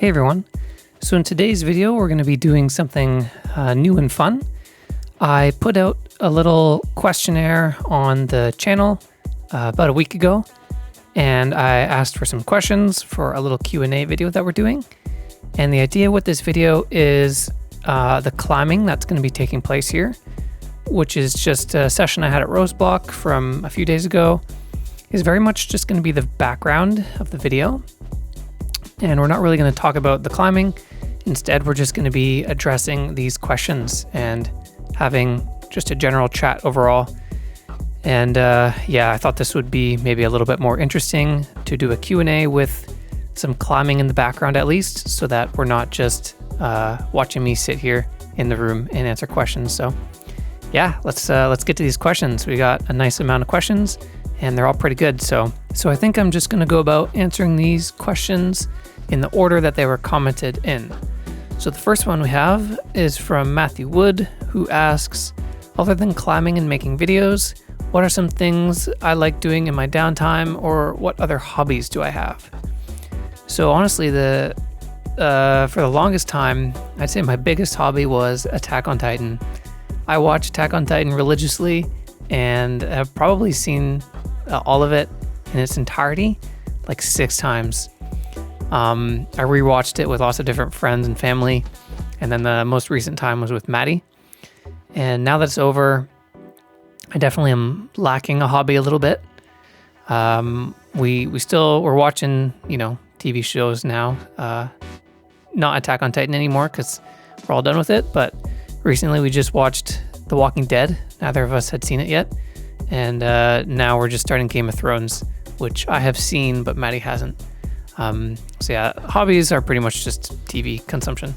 Hey everyone. So in today's video, we're going to be doing something new and fun. I put out a little questionnaire on the channel about a week ago, and I asked for some questions for a little Q&A video that we're doing. And the idea with this video is the climbing that's going to be taking place here, which is just a session I had at Roseblock from a few days ago, is very much just going to be the background of the video. And we're not really going to talk about the climbing. Instead, we're just going to be addressing these questions and having just a general chat overall. And I thought this would be maybe a little bit more interesting to do a Q&A with some climbing in the background at least, so that we're not just watching me sit here in the room and answer questions. So yeah, let's get to these questions. We got a nice amount of questions and they're all pretty good. So I think I'm just going to go about answering these questions in the order that they were commented in. So the first one we have is from Matthew Wood, who asks, other than climbing and making videos, what are some things I like doing in my downtime, or what other hobbies do I have? So honestly, for the longest time, I'd say my biggest hobby was Attack on Titan. I watch Attack on Titan religiously and have probably seen all of it in its entirety like 6 times. I rewatched it with lots of different friends and family, and then the most recent time was with Maddie. And now that it's over, I definitely am lacking a hobby a little bit. We're watching, TV shows now, not Attack on Titan anymore because we're all done with it. But recently we just watched The Walking Dead. Neither of us had seen it yet. And now we're just starting Game of Thrones, which I have seen, but Maddie hasn't. Hobbies are pretty much just TV consumption.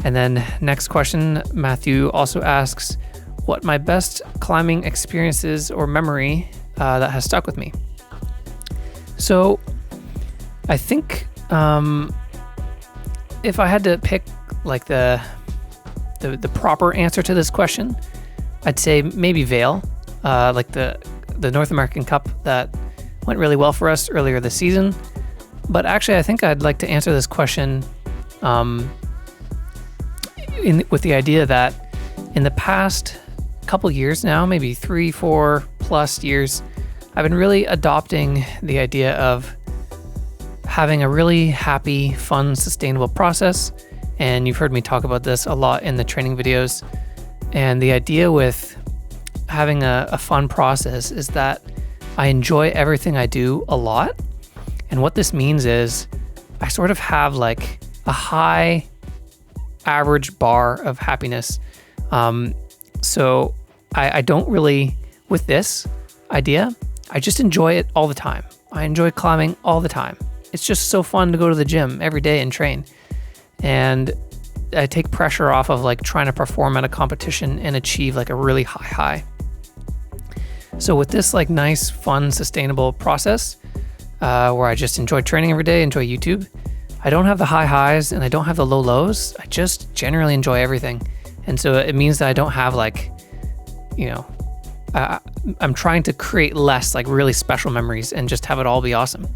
And then next question, Matthew also asks, what my best climbing experiences or memory that has stuck with me. So I think if I had to pick like the proper answer to this question, I'd say maybe Vail, like the North American Cup that went really well for us earlier this season. But actually, I think I'd like to answer this question with the idea that in the past couple years now, maybe 3-4 plus years, I've been really adopting the idea of having a really happy, fun, sustainable process. And you've heard me talk about this a lot in the training videos. And the idea with having a fun process is that I enjoy everything I do a lot. And what this means is I sort of have like a high average bar of happiness. So I don't really, with this idea, I just enjoy it all the time. I enjoy climbing all the time. It's just so fun to go to the gym every day and train. And I take pressure off of like trying to perform at a competition and achieve like a really high. So with this like nice, fun, sustainable process, where I just enjoy training every day, enjoy YouTube, I don't have the high highs and I don't have the low lows. I just generally enjoy everything. And so it means that I don't have like, I'm trying to create less like really special memories and just have it all be awesome.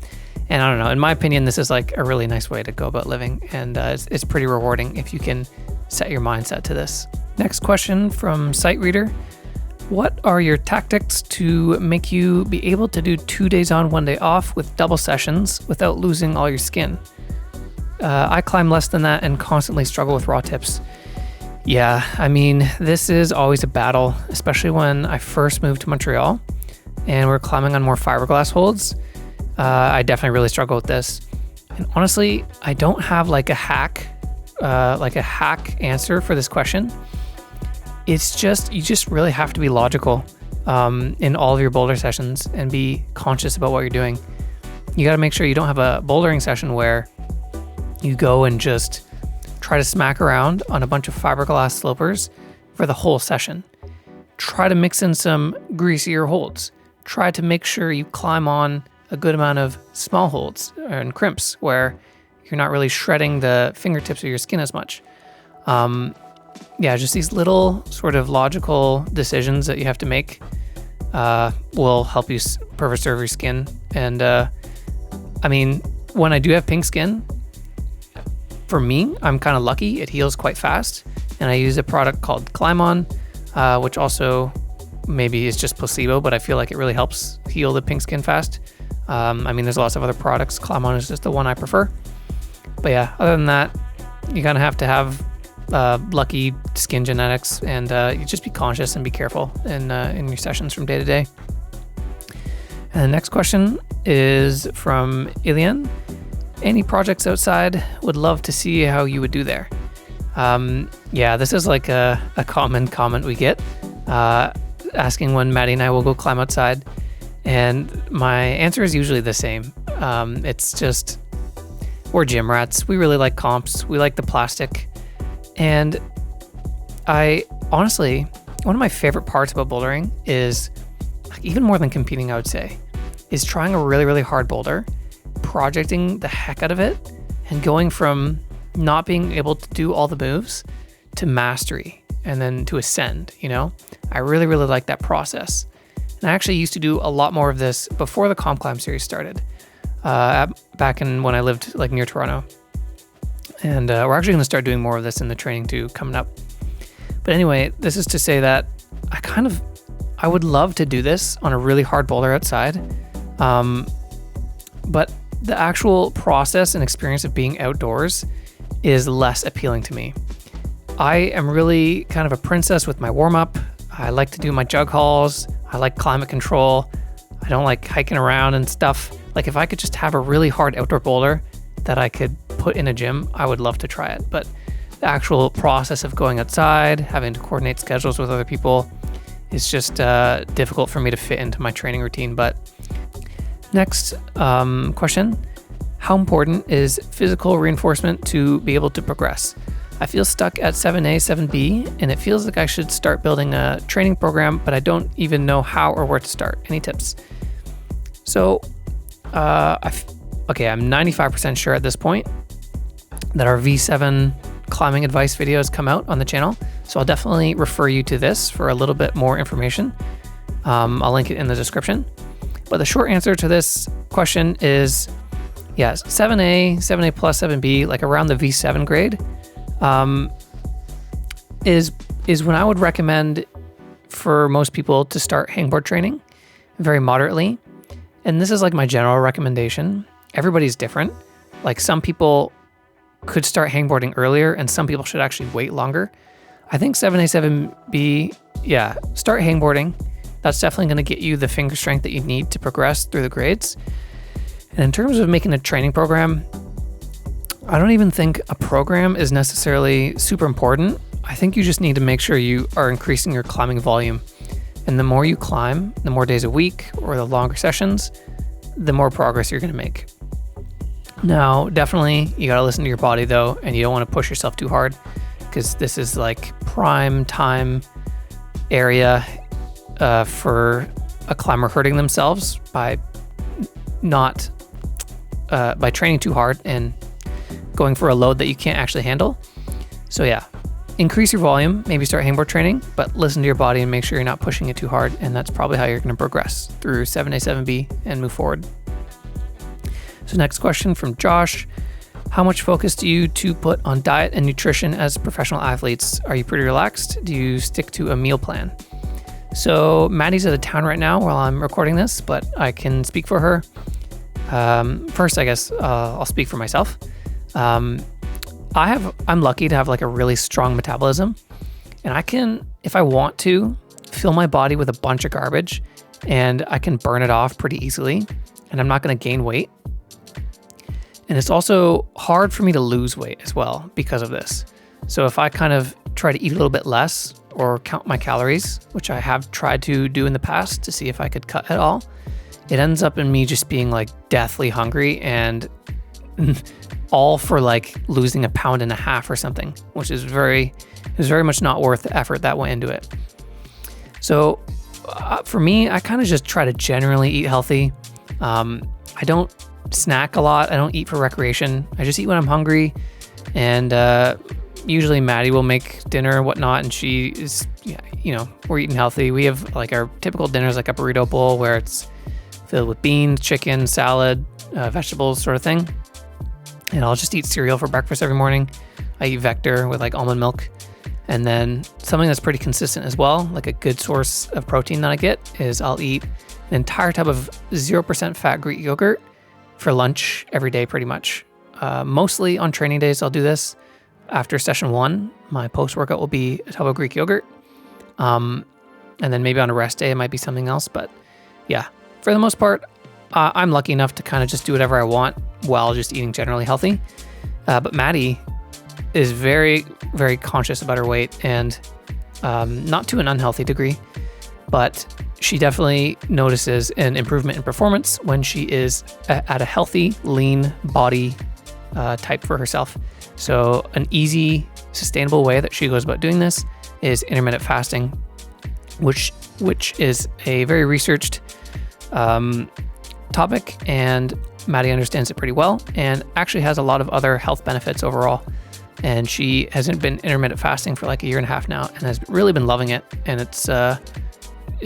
And I don't know, in my opinion, this is like a really nice way to go about living. And it's pretty rewarding if you can set your mindset to this. Next question from Sight Reader. What are your tactics to make you be able to do 2 days on, 1 day off with double sessions without losing all your skin? I climb less than that and constantly struggle with raw tips. Yeah, I mean, this is always a battle, especially when I first moved to Montreal and we're climbing on more fiberglass holds. I definitely really struggle with this. And honestly, I don't have like a hack answer for this question. It's just, you just really have to be logical in all of your boulder sessions and be conscious about what you're doing. You got to make sure you don't have a bouldering session where you go and just try to smack around on a bunch of fiberglass slopers for the whole session. Try to mix in some greasier holds. Try to make sure you climb on a good amount of small holds and crimps where you're not really shredding the fingertips of your skin as much. Just these little sort of logical decisions that you have to make will help you preserve your skin. And when I do have pink skin, for me, I'm kind of lucky. It heals quite fast. And I use a product called Climb On, which also maybe is just placebo, but I feel like it really helps heal the pink skin fast. I mean, there's lots of other products. Climb On is just the one I prefer. But yeah, other than that, you kind of have to have lucky skin genetics, and you just be conscious and be careful in your sessions from day to day. And the next question is from Ilian. Any projects outside? Would love to see how you would do there. Yeah, this is like a common comment we get, asking when Maddie and I will go climb outside. And my answer is usually the same. It's just, we're gym rats. We really like comps. We like the plastic. And I honestly, one of my favorite parts about bouldering is, like, even more than competing, I would say, is trying a really, really hard boulder, projecting the heck out of it, and going from not being able to do all the moves to mastery and then to ascend, you know? I really, really like that process. And I actually used to do a lot more of this before the Comp Climb series started, back in when I lived like near Toronto. And we're actually going to start doing more of this in the training too coming up. But anyway, this is to say that I would love to do this on a really hard boulder outside. But the actual process and experience of being outdoors is less appealing to me. I am really kind of a princess with my warm-up. I like to do my jug hauls. I like climate control. I don't like hiking around and stuff. Like, if I could just have a really hard outdoor boulder that I could put in a gym, I would love to try it. But the actual process of going outside, having to coordinate schedules with other people, is just difficult for me to fit into my training routine. But next question, how important is physical reinforcement to be able to progress? I feel stuck at 7A, 7B, and it feels like I should start building a training program, but I don't even know how or where to start. Any tips? So, okay, I'm 95% sure at this point that our V7 climbing advice videos come out on the channel. So I'll definitely refer you to this for a little bit more information. I'll link it in the description. But the short answer to this question is, yes, 7A, 7A plus, 7B, like around the V7 grade, is when I would recommend for most people to start hangboard training very moderately. And this is like my general recommendation. Everybody's different. Like, some people could start hangboarding earlier and some people should actually wait longer. I think 7A, 7B, yeah, start hangboarding. That's definitely going to get you the finger strength that you need to progress through the grades. And in terms of making a training program, I don't even think a program is necessarily super important. I think you just need to make sure you are increasing your climbing volume. And the more you climb, the more days a week or the longer sessions, the more progress you're going to make. Now, definitely, you got to listen to your body though, and you don't want to push yourself too hard, because this is like prime time area for a climber hurting themselves by training too hard and going for a load that you can't actually handle. So yeah, increase your volume, maybe start hangboard training, but listen to your body and make sure you're not pushing it too hard. And that's probably how you're going to progress through 7A, 7B and move forward. So next question from Josh. How much focus do you two put on diet and nutrition as professional athletes? Are you pretty relaxed? Do you stick to a meal plan? So Maddie's out of town right now while I'm recording this, but I can speak for her. First, I guess I'll speak for myself. I'm lucky to have like a really strong metabolism, and I can, if I want to, fill my body with a bunch of garbage and I can burn it off pretty easily, and I'm not going to gain weight. And it's also hard for me to lose weight as well because of this. So if I kind of try to eat a little bit less or count my calories, which I have tried to do in the past to see if I could cut at all, it ends up in me just being like deathly hungry, and all for like losing 1.5 pounds or something, which is very much not worth the effort that went into it. So for me, I kind of just try to generally eat healthy. I don't snack a lot. I don't eat for recreation. I just eat when I'm hungry. And usually Maddie will make dinner and whatnot, and she is, we're eating healthy. We have like our typical dinners, like a burrito bowl where it's filled with beans, chicken, salad, vegetables, sort of thing. and I'll just eat cereal for breakfast every morning. I eat Vector with like almond milk. And then something that's pretty consistent as well, like a good source of protein that I get, is I'll eat an entire tub of 0% fat Greek yogurt for lunch every day pretty much. Mostly on training days I'll do this. After session 1, my post-workout will be a tub of Greek yogurt. And then maybe on a rest day it might be something else. But yeah, for the most part, I'm lucky enough to kind of just do whatever I want while just eating generally healthy. But Maddie is very, very conscious about her weight, and not to an unhealthy degree, but she definitely notices an improvement in performance when she is at a healthy, lean body type for herself. So an easy, sustainable way that she goes about doing this is intermittent fasting, which is a very researched topic, and Maddie understands it pretty well and actually has a lot of other health benefits overall. And she hasn't been intermittent fasting for like a year and a half now and has really been loving it. And it's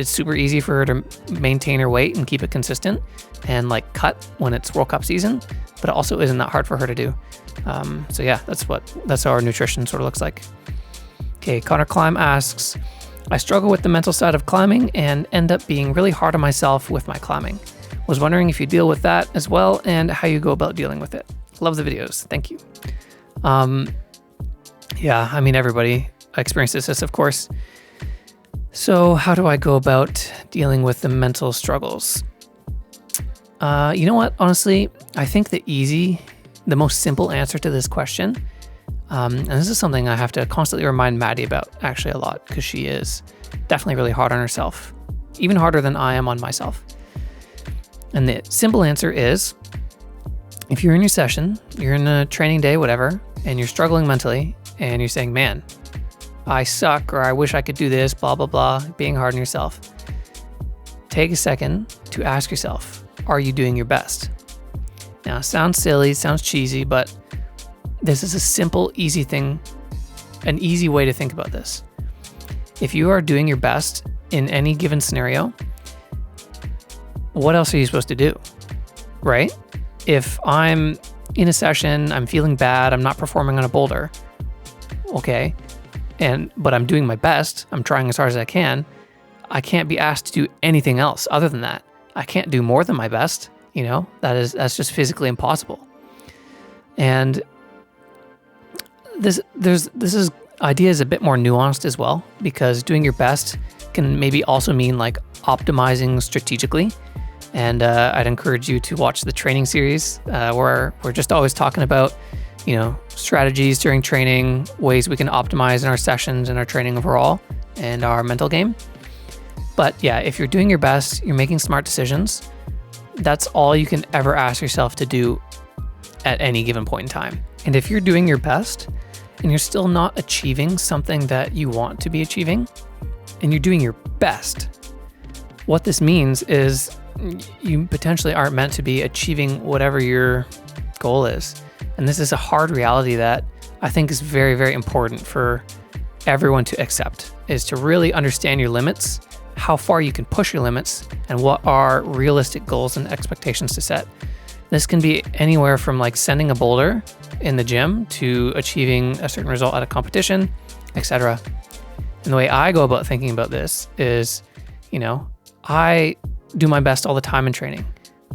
super easy for her to maintain her weight and keep it consistent and like cut when it's World Cup season, but it also isn't that hard for her to do. So yeah, that's how our nutrition sort of looks like. Okay, Connor Climb asks, I struggle with the mental side of climbing and end up being really hard on myself with my climbing. Was wondering if you deal with that as well and how you go about dealing with it. Love the videos. Thank you. Yeah, I mean, everybody experiences this, of course. So how do I go about dealing with the mental struggles? You know what? Honestly, I think the most simple answer to this question, and this is something I have to constantly remind Maddie about actually a lot, because she is definitely really hard on herself, even harder than I am on myself. And the simple answer is, if you're in your session, you're in a training day, whatever, and you're struggling mentally, and you're saying, man, I suck, or I wish I could do this, blah, blah, blah, being hard on yourself. Take a second to ask yourself, are you doing your best? Now, it sounds silly, it sounds cheesy, but this is a simple, easy thing, an easy way to think about this. If you are doing your best in any given scenario, what else are you supposed to do, right? If I'm in a session, I'm feeling bad, I'm not performing on a boulder, okay, but I'm doing my best, I'm trying as hard as I can't be asked to do anything else other than that. I can't do more than my best, that's just physically impossible. And this idea is a bit more nuanced as well, because doing your best can maybe also mean like optimizing strategically. And I'd encourage you to watch the training series where we're just always talking about, strategies during training, ways we can optimize in our sessions and our training overall and our mental game. But yeah, if you're doing your best, you're making smart decisions, that's all you can ever ask yourself to do at any given point in time. And if you're doing your best and you're still not achieving something that you want to be achieving, and you're doing your best, what this means is you potentially aren't meant to be achieving whatever your goal is. And this is a hard reality that I think is very, very important for everyone to accept, is to really understand your limits, how far you can push your limits, and what are realistic goals and expectations to set. This can be anywhere from like sending a boulder in the gym to achieving a certain result at a competition, etc. And the way I go about thinking about this is, I do my best all the time in training.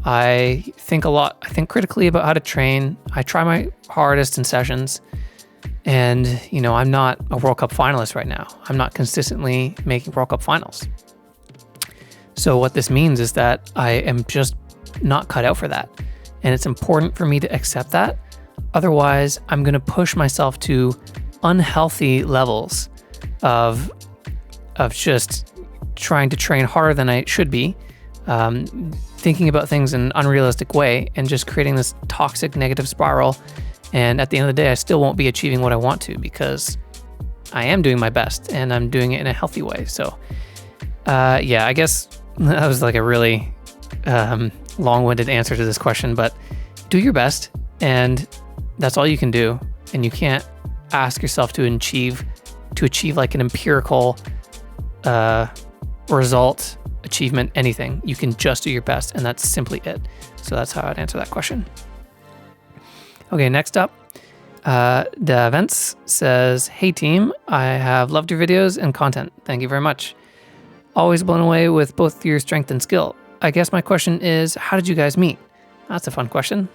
I think a lot. I think critically about how to train. I try my hardest in sessions. And, I'm not a World Cup finalist right now. I'm not consistently making World Cup finals. So what this means is that I am just not cut out for that. And it's important for me to accept that. Otherwise, I'm going to push myself to unhealthy levels of just trying to train harder than I should be, thinking about things in an unrealistic way, and just creating this toxic negative spiral. And at the end of the day, I still won't be achieving what I want to, because I am doing my best and I'm doing it in a healthy way. So yeah, I guess that was like a really long-winded answer to this question, but do your best, and that's all you can do. And you can't ask yourself to achieve like an empirical result, achievement, anything. You can just do your best, and that's simply it. So that's how I'd answer that question. Okay, next up, the events says, "Hey team, I have loved your videos and content. Thank you very much. Always blown away with both your strength and skill. I guess my question is, how did you guys meet?" That's a fun question.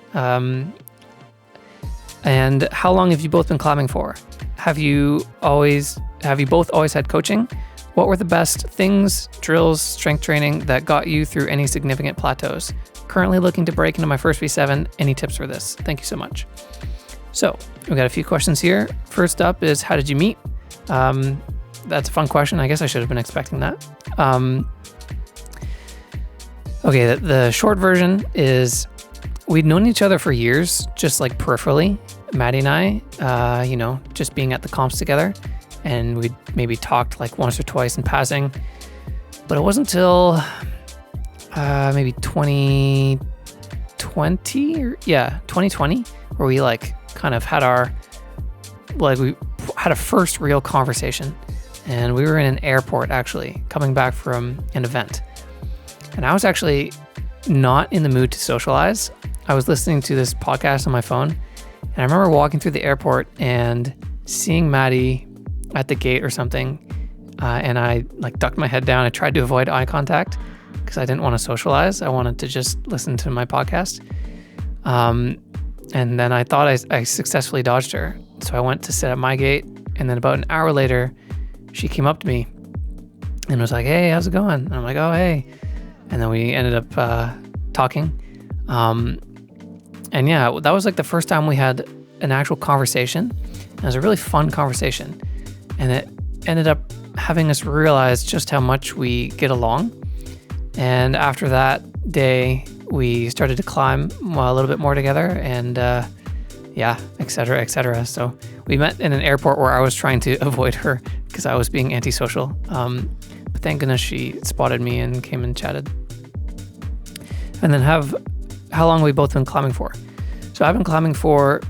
And how long have you both been climbing for? Have you both always had coaching? What were the best things, drills, strength training that got you through any significant plateaus? Currently looking to break into my first V7. Any tips for this? Thank you so much. So we've got a few questions here. First up is, how did you meet? That's a fun question. I guess I should have been expecting that. Okay, the short version is we'd known each other for years, just like peripherally. Maddie and I, just being at the comps together, and we'd maybe talked like once or twice in passing. But it wasn't until maybe 2020, where we like kind of had we had a first real conversation, and we were in an airport actually coming back from an event, and I was actually not in the mood to socialize. I was listening to this podcast on my phone, and I remember walking through the airport and seeing Maddie at the gate or something, and I like ducked my head down. I tried to avoid eye contact because I didn't want to socialize. I wanted to just listen to my podcast. And then I thought I successfully dodged her. So I went to sit at my gate, and then about an hour later, she came up to me and was like, "Hey, how's it going?" And I'm like, "Oh, hey." And then we ended up talking. And yeah, that was like the first time we had an actual conversation. It was a really fun conversation. And it ended up having us realize just how much we get along. And after that day, we started to climb a little bit more together, and et cetera, et cetera. So we met in an airport where I was trying to avoid her because I was being antisocial. But thank goodness she spotted me and came and chatted. And then how long have we both been climbing for? So I've been climbing for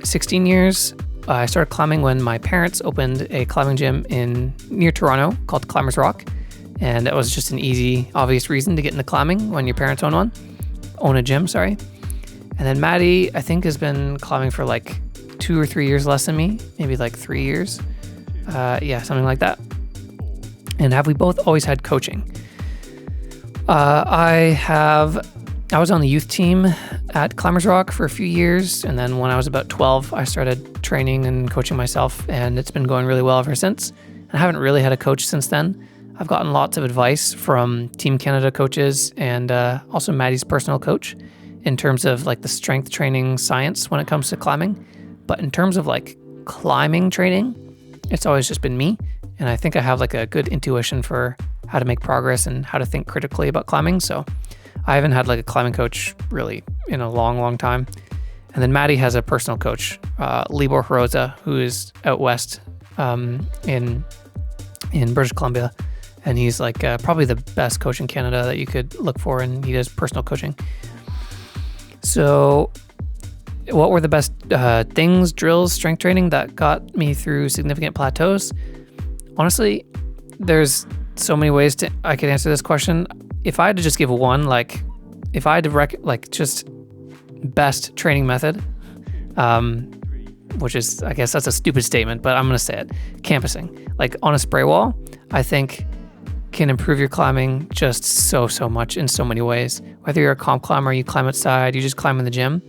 16 years. I started climbing when my parents opened a climbing gym near Toronto called Climbers Rock. And that was just an easy, obvious reason to get into climbing when your parents own a gym. And then Maddie, I think, has been climbing for like 2 or 3 years less than me, maybe like 3 years. Something like that. And have we both always had coaching? I was on the youth team at Climbers Rock for a few years, and then when I was about 12, I started training and coaching myself, and it's been going really well ever since. I haven't really had a coach since then. I've gotten lots of advice from Team Canada coaches and also Maddie's personal coach in terms of like the strength training science when it comes to climbing. But in terms of like climbing training, it's always just been me, and I think I have like a good intuition for how to make progress and how to think critically about climbing. So I haven't had like a climbing coach really in a long, long time. And then Maddie has a personal coach, Libor Rosa, who is out west in British Columbia. And he's like probably the best coach in Canada that you could look for, and he does personal coaching. So what were the best things, drills, strength training that got me through significant plateaus? Honestly, there's so many ways I could answer this question. If I had to just give one, like if I had to just best training method, which is, I guess that's a stupid statement, but I'm going to say it. Campusing, like on a spray wall, I think can improve your climbing just so much in so many ways. Whether you're a comp climber, you climb outside, you just climb in the gym.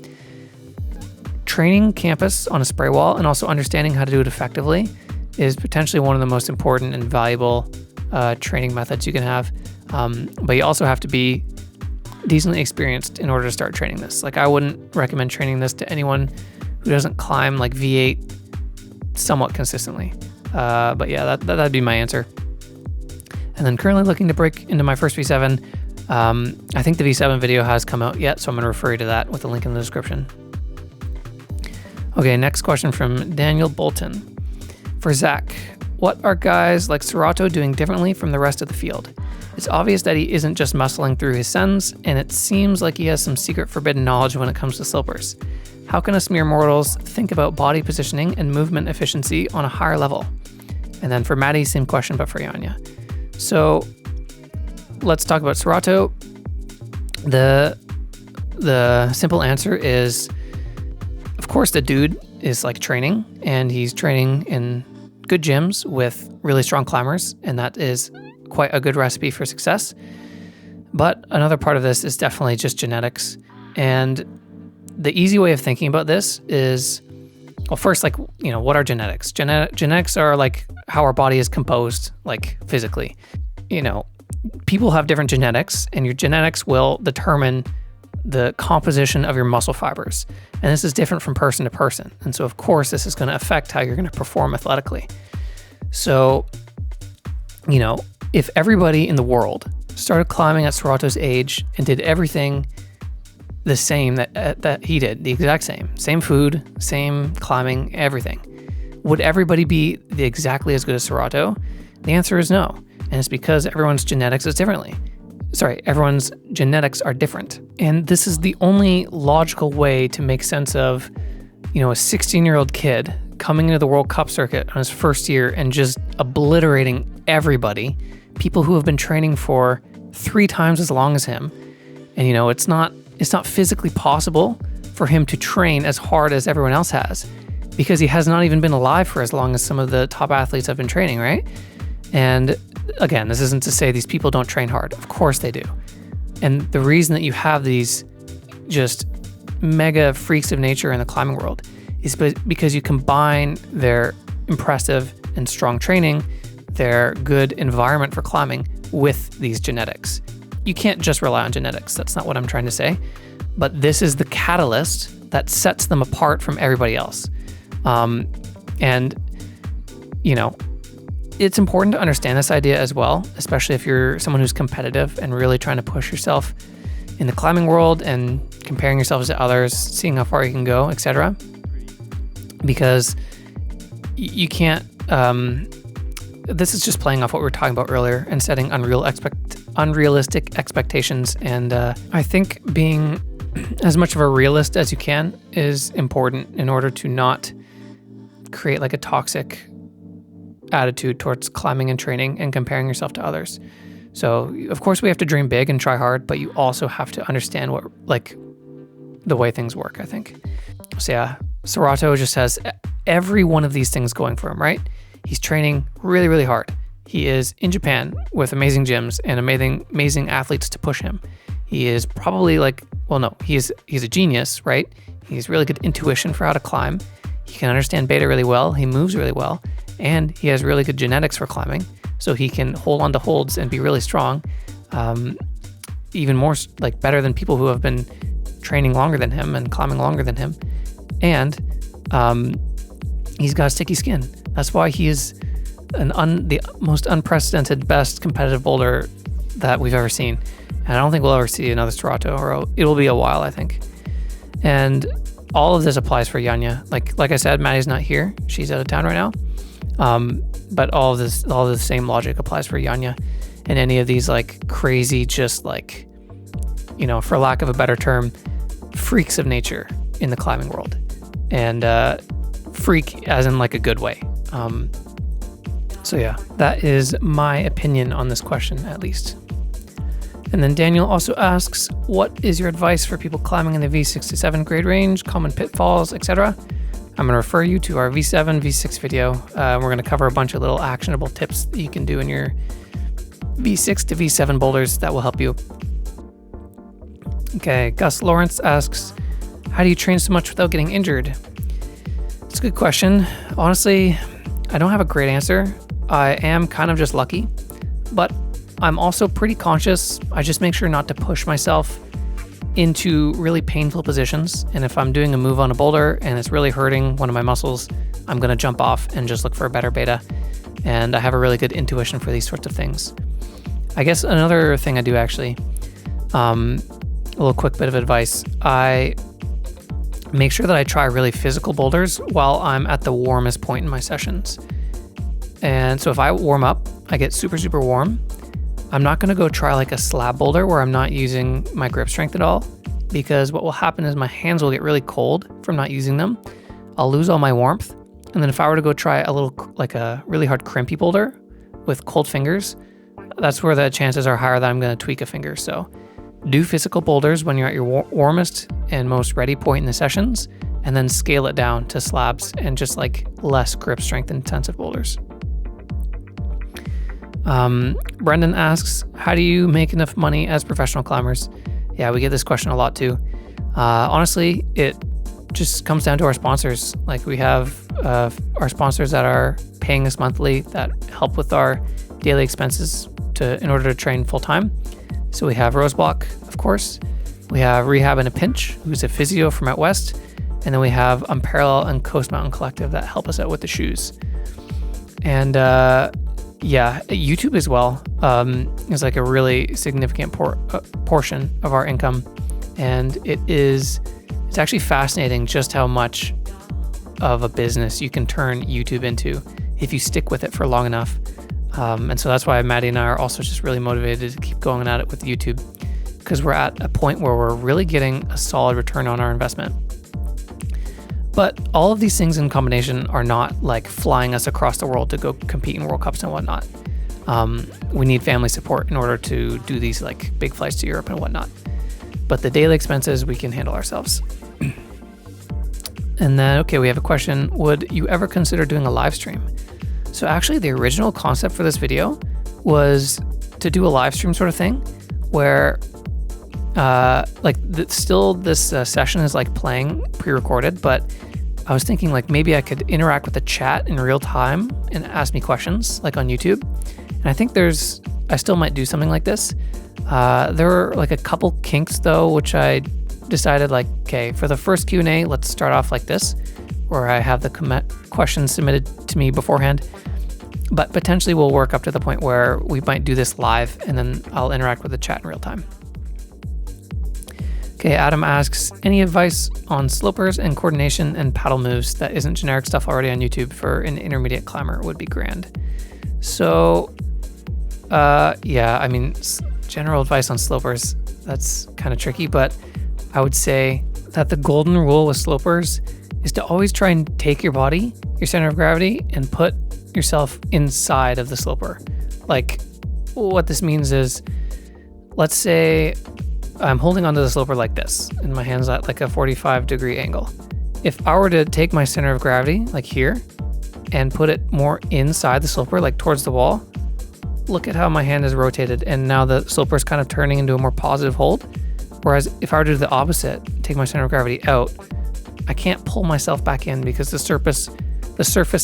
Training campus on a spray wall and also understanding how to do it effectively is potentially one of the most important and valuable training methods you can have. But you also have to be decently experienced in order to start training this. Like I wouldn't recommend training this to anyone who doesn't climb like V8 somewhat consistently. But yeah, that'd be my answer. And then currently looking to break into my first V7. I think the V7 video has come out yet, so I'm going to refer you to that with a link in the description. Okay, next question from Daniel Bolton. For Zach, what are guys like Sorato doing differently from the rest of the field? It's obvious that he isn't just muscling through his sends, and it seems like he has some secret forbidden knowledge when it comes to slopers. How can us mere mortals think about body positioning and movement efficiency on a higher level? And then for Maddie, same question, but for Janja. So let's talk about Sorato. The simple answer is, of course, course, the dude is like training, and he's training in good gyms with really strong climbers, and that is quite a good recipe for success. But another part of this is definitely just genetics. And the easy way of thinking about this is, well, first, like, what are genetics? Genetics are like how our body is composed, like physically. People have different genetics, and your genetics will determine the composition of your muscle fibers. And this is different from person to person. And so, of course, this is going to affect how you're going to perform athletically. So, if everybody in the world started climbing at Sorato's age and did everything the same that he did, the exact same food, same climbing, everything, would everybody be exactly as good as Sorato? The answer is no. And it's because everyone's genetics are different. And this is the only logical way to make sense of, a 16-year-old kid coming into the World Cup circuit on his first year and just obliterating everybody, people who have been training for 3 times as long as him. And, it's not physically possible for him to train as hard as everyone else has, because he has not even been alive for as long as some of the top athletes have been training, right? And again, this isn't to say these people don't train hard. Of course they do. And the reason that you have these just mega freaks of nature in the climbing world is because you combine their impressive and strong training, their good environment for climbing, with these genetics. You can't just rely on genetics. That's not what I'm trying to say. But this is the catalyst that sets them apart from everybody else. It's important to understand this idea as well, especially if you're someone who's competitive and really trying to push yourself in the climbing world and comparing yourselves to others, seeing how far you can go, etc. Because you can't, this is just playing off what we were talking about earlier and setting unrealistic expectations. And I think being as much of a realist as you can is important in order to not create like a toxic attitude towards climbing and training and comparing yourself to others. So of course we have to dream big and try hard, but you also have to understand the way things work, I think. So yeah, Sorato just has every one of these things going for him, right? He's training really, really hard. He is in Japan with amazing gyms and amazing athletes to push him. He is probably he's a genius, right? He has really good intuition for how to climb. He can understand beta really well. He moves really well. And he has really good genetics for climbing, so he can hold on to holds and be really strong, even more better than people who have been training longer than him and climbing longer than him. And he's got sticky skin. That's why he is the most unprecedented, best competitive boulder that we've ever seen. And I don't think we'll ever see another Sorato, or it'll be a while, I think. And all of this applies for Janja. Like I said, Maddie's not here. She's out of town right now. But all of the same logic applies for Janja and any of these crazy, just for lack of a better term, freaks of nature in the climbing world. And freak as in a good way. So yeah, that is my opinion on this question, at least. And then Daniel also asks, what is your advice for people climbing in the V6 to 7 grade range, common pitfalls, etc.? I'm going to refer you to our V7, V6 video. We're going to cover a bunch of little actionable tips that you can do in your V6 to V7 boulders that will help you. Okay, Gus Lawrence asks, how do you train so much without getting injured? It's a good question. Honestly, I don't have a great answer. I am kind of just lucky, but I'm also pretty conscious. I just make sure not to push myself into really painful positions. And if I'm doing a move on a boulder and it's really hurting one of my muscles, I'm going to jump off and just look for a better beta. And I have a really good intuition for these sorts of things. I guess another thing I do actually, a little quick bit of advice. I make sure that I try really physical boulders while I'm at the warmest point in my sessions. And so if I warm up, I get super, super warm. I'm not going to go try a slab boulder where I'm not using my grip strength at all, because what will happen is my hands will get really cold from not using them. I'll lose all my warmth. And then if I were to go try a really hard crimpy boulder with cold fingers, that's where the chances are higher that I'm going to tweak a finger. So do physical boulders when you're at your warmest and most ready point in the sessions, and then scale it down to slabs and just like less grip strength intensive boulders. Brendan asks, how do you make enough money as professional climbers? Yeah, we get this question a lot too. Honestly, it just comes down to our sponsors. Like we have our sponsors that are paying us monthly that help with our daily expenses in order to train full time. So we have Roseblock, of course. We have Rehab in a Pinch, who's a physio from out west. And then we have Unparallel and Coast Mountain Collective that help us out with the shoes. And YouTube as well is like a really significant portion of our income. And it's actually fascinating just how much of a business you can turn YouTube into if you stick with it for long enough. And so that's why Maddie and I are also just really motivated to keep going at it with YouTube, because we're at a point where we're really getting a solid return on our investment. But all of these things in combination are not like flying us across the world to go compete in World Cups and whatnot. We need family support in order to do these like big flights to Europe and whatnot. But the daily expenses we can handle ourselves. And then, okay, we have a question. Would you ever consider doing a live stream? So actually the original concept for this video was to do a live stream sort of thing where this session is like playing pre-recorded, but I was thinking like maybe I could interact with the chat in real time and ask me questions like on YouTube. And I think I still might do something like this. There were like a couple kinks though, which I decided like, okay, for the first Q&A, let's start off like this, where I have the questions submitted to me beforehand. But potentially we'll work up to the point where we might do this live and then I'll interact with the chat in real time. Okay, Adam asks, any advice on slopers and coordination and paddle moves that isn't generic stuff already on YouTube for an intermediate climber would be grand. So, general advice on slopers, that's kind of tricky, but I would say that the golden rule with slopers is to always try and take your body, your center of gravity, and put yourself inside of the sloper. Like, what this means is, let's say I'm holding onto the sloper like this, and my hand's at like a 45-degree angle. If I were to take my center of gravity, like here, and put it more inside the sloper, like towards the wall, look at how my hand is rotated, and now the sloper is kind of turning into a more positive hold. Whereas if I were to do the opposite, take my center of gravity out, I can't pull myself back in because the surface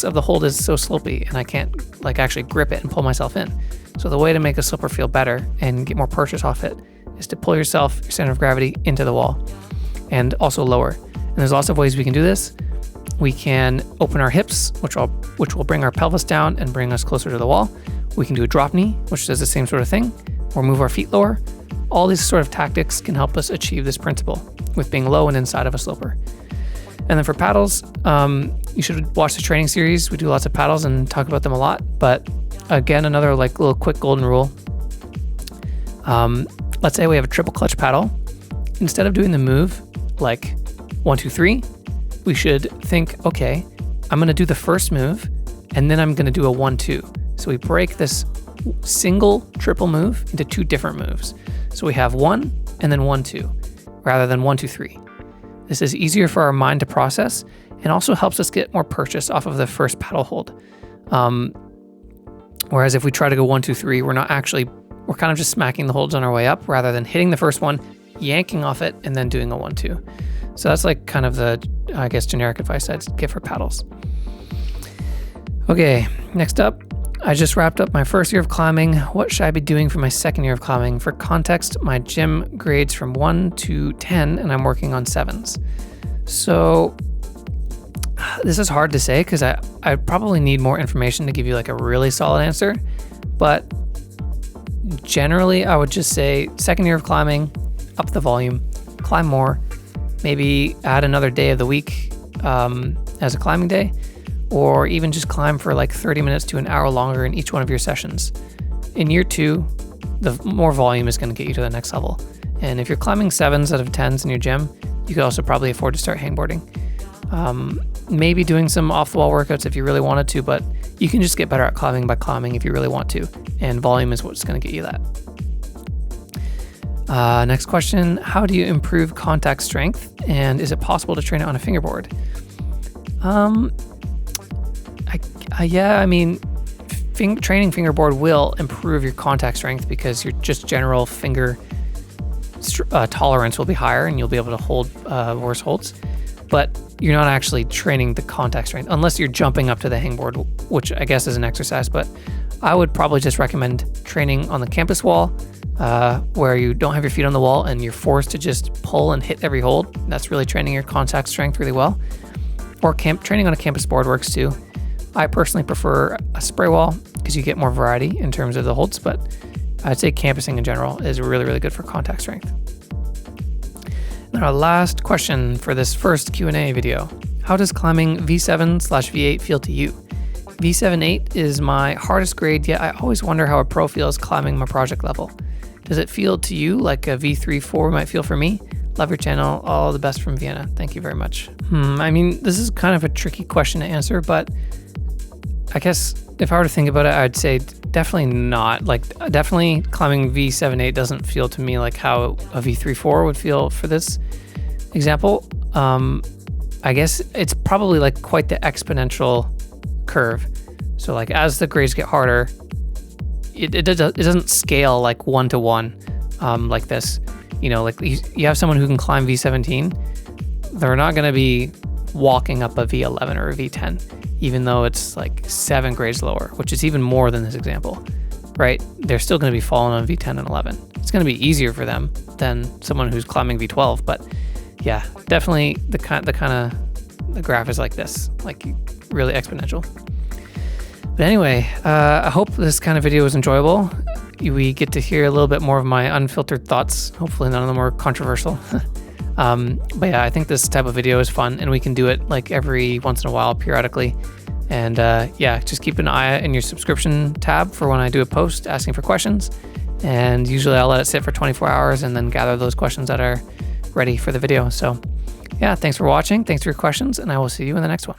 of the hold is so slopey, and I can't like actually grip it and pull myself in. So the way to make a sloper feel better and get more purchase off it is to pull your center of gravity into the wall and also lower. And there's lots of ways we can do this. We can open our hips, which will bring our pelvis down and bring us closer to the wall. We can do a drop knee, which does the same sort of thing, or move our feet lower. All these sort of tactics can help us achieve this principle with being low and inside of a sloper. And then for paddles, you should watch the training series. We do lots of paddles and talk about them a lot. But again, another like little quick golden rule. Let's say we have a triple clutch paddle. Instead of doing the move like 1, 2, 3, we should think, okay, I'm going to do the first move and then I'm going to do a 1, 2. So we break this single triple move into 2 different moves. So we have 1 and then 1, 2 rather than 1, 2, 3. This is easier for our mind to process and also helps us get more purchase off of the first paddle hold. Whereas if we try to go 1, 2, 3, we're kind of just smacking the holds on our way up rather than hitting the first one, yanking off it, and then doing a 1, 2. So that's like kind of the, I guess, generic advice I'd give for paddles. Okay, next up, I just wrapped up my first year of climbing. What should I be doing for my second year of climbing? For context, my gym grades from 1 to 10, and I'm working on 7s. So this is hard to say because I probably need more information to give you like a really solid answer. But generally, I would just say second year of climbing, up the volume, climb more, maybe add another day of the week as a climbing day, or even just climb for like 30 minutes to an hour longer in each one of your sessions. In year 2, the more volume is going to get you to the next level. And if you're climbing 7s out of 10s in your gym, you could also probably afford to start hangboarding. Maybe doing some off-the-wall workouts if you really wanted to, but you can just get better at climbing by climbing if you really want to, and volume is what's going to get you that. Next question, how do you improve contact strength, and is it possible to train it on a fingerboard? Yeah, I mean, training fingerboard will improve your contact strength because your just general finger tolerance will be higher and you'll be able to hold worse holds. But you're not actually training the contact strength unless you're jumping up to the hangboard, which I guess is an exercise. But I would probably just recommend training on the campus wall, where you don't have your feet on the wall and you're forced to just pull and hit every hold. That's really training your contact strength really well. Or training on a campus board works too. I personally prefer a spray wall because you get more variety in terms of the holds, but I'd say campusing in general is really, really good for contact strength. And our last question for this first Q&A video. How does climbing V7/V8 feel to you? V7/8 is my hardest grade, yet I always wonder how a pro feels climbing my project level. Does it feel to you like a V3/4 might feel for me? Love your channel. All the best from Vienna. Thank you very much. I mean, this is kind of a tricky question to answer, but I guess if I were to think about it, I'd say definitely not. Like, definitely climbing V7/8 doesn't feel to me like how a V3/4 would feel for this example. I guess it's probably like quite the exponential curve. So like as the grades get harder, it doesn't scale like 1-to-1 like this. You know, like you have someone who can climb V17, they're not going to be walking up a V11 or a V10, even though it's like 7 grades lower, which is even more than this example, right? They're still going to be falling on V10 and 11. It's going to be easier for them than someone who's climbing V12, but yeah, definitely the graph is like this, like really exponential. But anyway, I hope this kind of video was enjoyable. We get to hear a little bit more of my unfiltered thoughts. Hopefully none of them are controversial. But yeah, I think this type of video is fun and we can do it like every once in a while periodically. And yeah, just keep an eye in your subscription tab for when I do a post asking for questions. And usually I'll let it sit for 24 hours and then gather those questions that are ready for the video. So yeah, thanks for watching. Thanks for your questions, and I will see you in the next one.